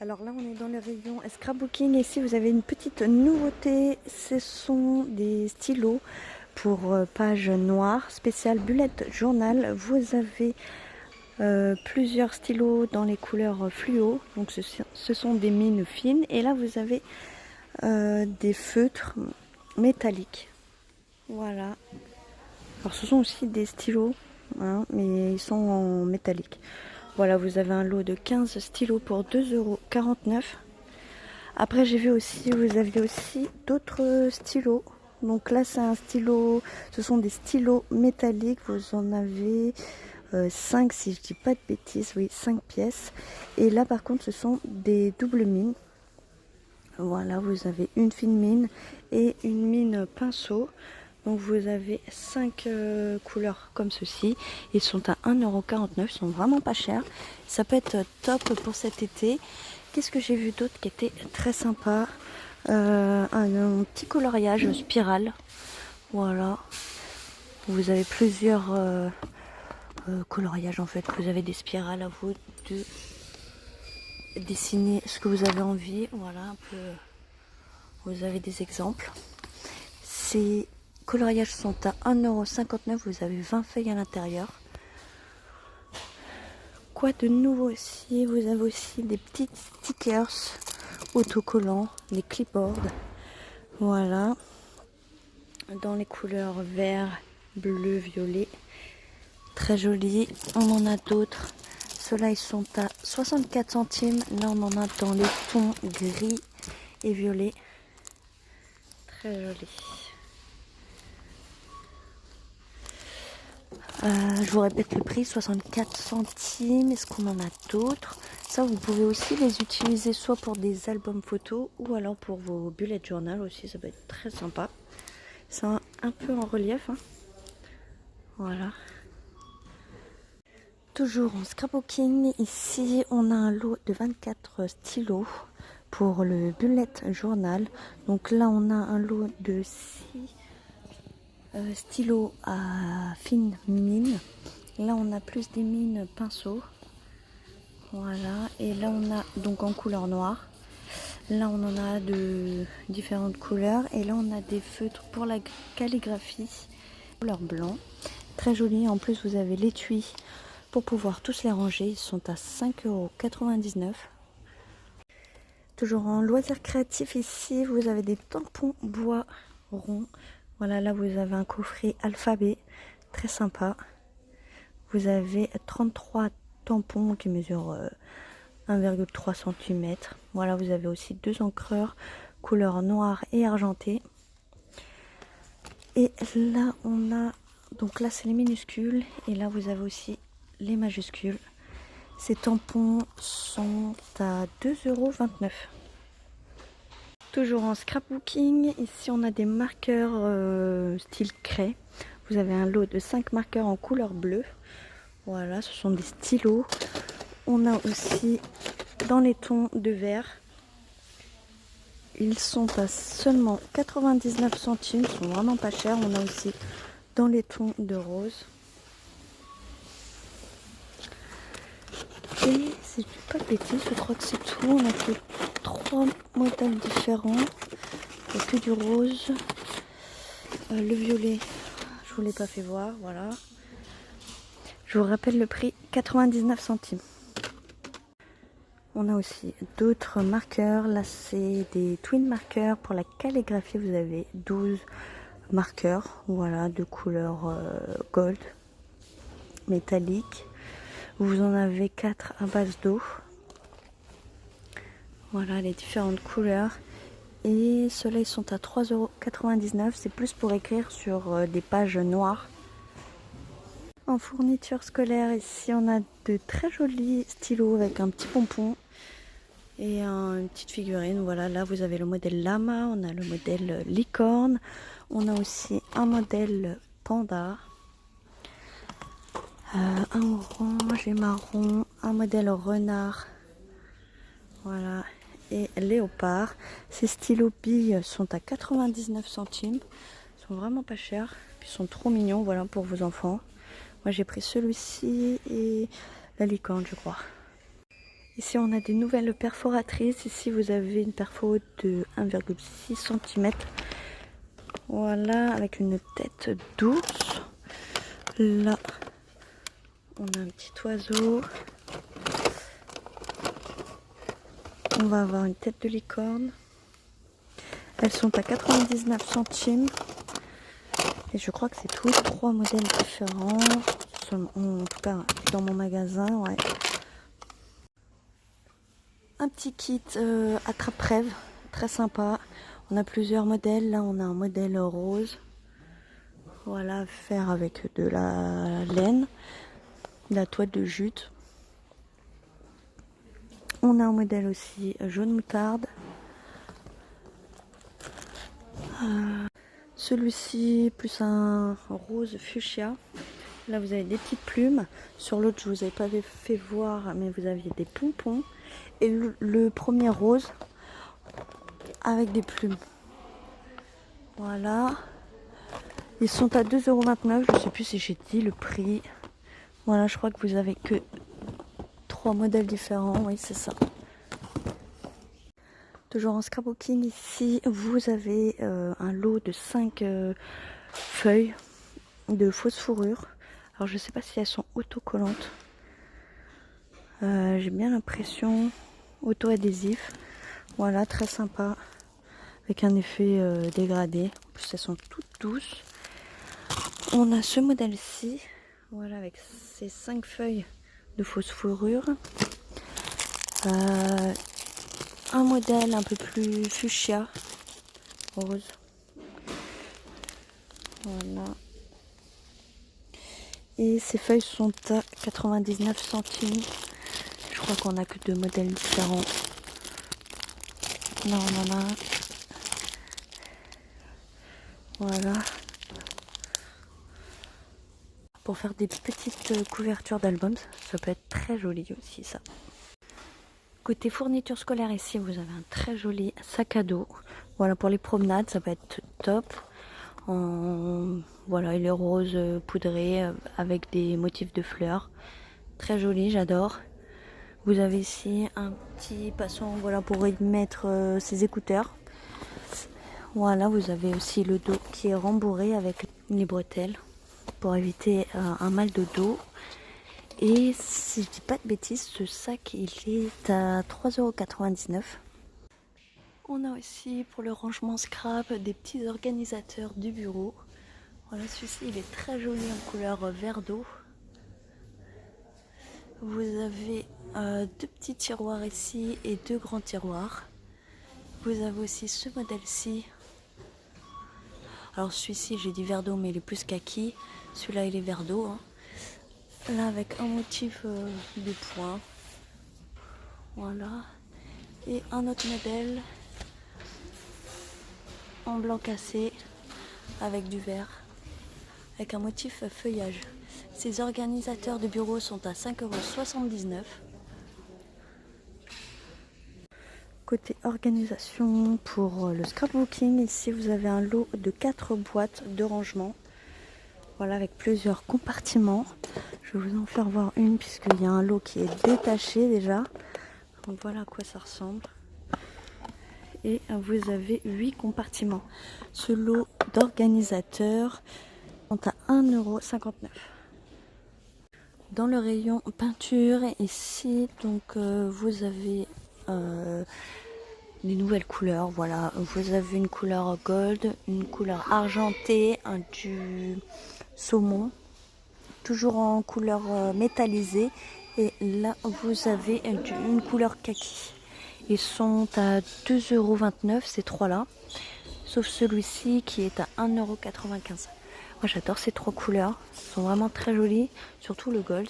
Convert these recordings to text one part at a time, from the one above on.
Alors là, on est dans le rayon scrapbooking. Ici, vous avez une petite nouveauté. Ce sont des stylos pour page noire, spécial bullet journal. Vous avez plusieurs stylos dans les couleurs fluo. Donc, ce sont des mines fines. Et là, vous avez des feutres métalliques. Voilà. Alors, ce sont aussi des stylos, hein, mais ils sont en métallique. Voilà, vous avez un lot de 15 stylos pour 2,49 €. Après, j'ai vu aussi, vous aviez aussi d'autres stylos. Donc là, c'est un stylo, ce sont des stylos métalliques. Vous en avez 5, si je dis pas de bêtises, oui, 5 pièces. Et là, par contre, ce sont des doubles mines. Voilà, vous avez une fine mine et une mine pinceau. Donc vous avez 5 couleurs comme ceci. Ils sont à 1,49 €, ils sont vraiment pas chers. Ça peut être top pour cet été. Qu'est-ce que j'ai vu d'autre qui était très sympa? Un petit coloriage spirale. Voilà. Vous avez plusieurs coloriages en fait. Vous avez des spirales à vous de dessiner ce que vous avez envie. Voilà, un peu. Vous avez des exemples. Ces coloriages sont à 1,59 €. Vous avez 20 feuilles à l'intérieur. Quoi de nouveau aussi? Vous avez aussi des petits stickers autocollants, des clipboards. Voilà. Dans les couleurs vert, bleu, violet. Très joli. On en a d'autres. Ceux-là, ils sont à 64 centimes. Là, on en a dans les tons gris et violet. Très joli. Je vous répète le prix, 64 centimes. Est-ce qu'on en a d'autres? Ça, vous pouvez aussi les utiliser soit pour des albums photos ou alors pour vos bullet journal aussi. Ça peut être très sympa. C'est un peu en relief, hein. Voilà. Toujours en scrapbooking. Ici, on a un lot de 24 stylos pour le bullet journal. Donc là, on a un lot de 6 stylos à fine mine. Là, on a plus des mines pinceaux. Voilà. Et là, on a donc en couleur noire. Là, on en a de différentes couleurs. Et là, on a des feutres pour la calligraphie. Couleur blanc. Très joli. En plus, vous avez l'étui pour pouvoir tous les ranger. Ils sont à 5,99 €. Toujours en loisirs créatifs ici, vous avez des tampons bois ronds. Voilà, là vous avez un coffret alphabet, très sympa. Vous avez 33 tampons qui mesurent 1,3 cm. Voilà, vous avez aussi 2 encreurs, couleur noire et argentée. Et là on a, donc là c'est les minuscules, et là vous avez aussi les majuscules. Ces tampons sont à 2,29 €. Toujours en scrapbooking, ici on a des marqueurs style craie. Vous avez un lot de 5 marqueurs en couleur bleue. Voilà, ce sont des stylos. On a aussi dans les tons de vert. Ils sont à seulement 99 centimes, ils sont vraiment pas chers. On a aussi dans les tons de rose. Et si je dis pas de bêtises, je crois que c'est tout. On a que 3 modèles différents. Il n'y a que du rose. Le violet, je vous l'ai pas fait voir, voilà. Je vous rappelle le prix, 99 centimes. On a aussi d'autres marqueurs. Là, c'est des twin marqueurs pour la calligraphie. Vous avez 12 marqueurs, voilà, de couleur gold, métallique. Vous en avez 4 à base d'eau. Voilà les différentes couleurs. Et ceux-là, ils sont à 3,99 €. C'est plus pour écrire sur des pages noires. En fourniture scolaire, ici, on a de très jolis stylos avec un petit pompon et une petite figurine. Voilà, là, vous avez le modèle lama, on a le modèle licorne. On a aussi un modèle panda. Un orange et marron, un modèle renard, voilà, et léopard. Ces stylos billes sont à 99 centimes, ils sont vraiment pas chers, ils sont trop mignons, voilà, pour vos enfants. Moi j'ai pris celui-ci et la licorne, je crois. Ici on a des nouvelles perforatrices. Ici vous avez une perfo de 1,6 cm. Voilà, avec une tête d'ours. Là on a un petit oiseau. On va avoir une tête de licorne. Elles sont à 99 centimes. Et je crois que c'est tous 3 modèles différents. En tout cas, dans mon magasin, ouais. Un petit kit attrape-rêve, très sympa. On a plusieurs modèles. Là, on a un modèle rose. Voilà, à faire avec de la laine, de la toile de jute. On a un modèle aussi jaune moutarde. Celui-ci plus un rose fuchsia. Là vous avez des petites plumes. Sur l'autre je vous avais pas fait voir, mais vous aviez des pompons. Et le premier rose avec des plumes. Voilà. Ils sont à 2,29 €. Je sais plus si j'ai dit le prix. Voilà, je crois que vous avez que 3 modèles différents. Oui, c'est ça. Toujours en scrapbooking, ici vous avez un lot de 5 feuilles de fausse fourrure. Alors je sais pas si elles sont autocollantes. J'ai bien l'impression auto-adhésif. Voilà, très sympa. Avec un effet dégradé. En plus elles sont toutes douces. On a ce modèle-ci. Voilà, avec ces 5 feuilles de fausse fourrure. Un modèle un peu plus fuchsia, rose. Voilà. Et ces feuilles sont à 99 centimes. Je crois qu'on a que 2 modèles différents. Là on en a. Voilà. Pour faire des petites couvertures d'albums, ça peut être très joli aussi ça. Côté fourniture scolaire, ici vous avez un très joli sac à dos. Voilà, pour les promenades ça peut être top. Voilà, il est rose poudré avec des motifs de fleurs. Très joli, j'adore. Vous avez ici un petit passant, voilà, pour y mettre ses écouteurs. Voilà, vous avez aussi le dos qui est rembourré avec les bretelles pour éviter un mal de dos. Et si je dis pas de bêtises, ce sac il est à 3,99 €. On a aussi pour le rangement scrap des petits organisateurs du bureau. Voilà, celui-ci il est très joli en couleur vert d'eau. Vous avez 2 petits tiroirs ici et 2 grands tiroirs. Vous avez aussi ce modèle-ci. Alors celui-ci j'ai dit vert d'eau mais il est plus kaki. Celui-là il est vert d'eau. Hein. Là avec un motif de points. Voilà. Et un autre modèle en blanc cassé avec du vert. Avec un motif feuillage. Ces organisateurs de bureau sont à 5,79 €. Côté organisation pour le scrapbooking, ici vous avez un lot de 4 boîtes de rangement. Voilà, avec plusieurs compartiments. Je vais vous en faire voir une puisqu'il y a un lot qui est détaché déjà. Donc voilà à quoi ça ressemble. Et vous avez 8 compartiments. Ce lot d'organisateurs sont à 1,59 €. Dans le rayon peinture, ici, donc vous avez des nouvelles couleurs. Voilà, vous avez une couleur gold, une couleur argentée, du saumon, toujours en couleur métallisée. Et là, vous avez une couleur kaki. Ils sont à 2,29 € ces trois-là, sauf celui-ci qui est à 1,95 €. Moi j'adore ces 3 couleurs, elles sont vraiment très jolies, surtout le gold.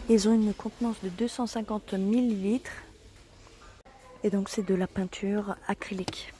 Ils ont une contenance de 250 ml et donc c'est de la peinture acrylique.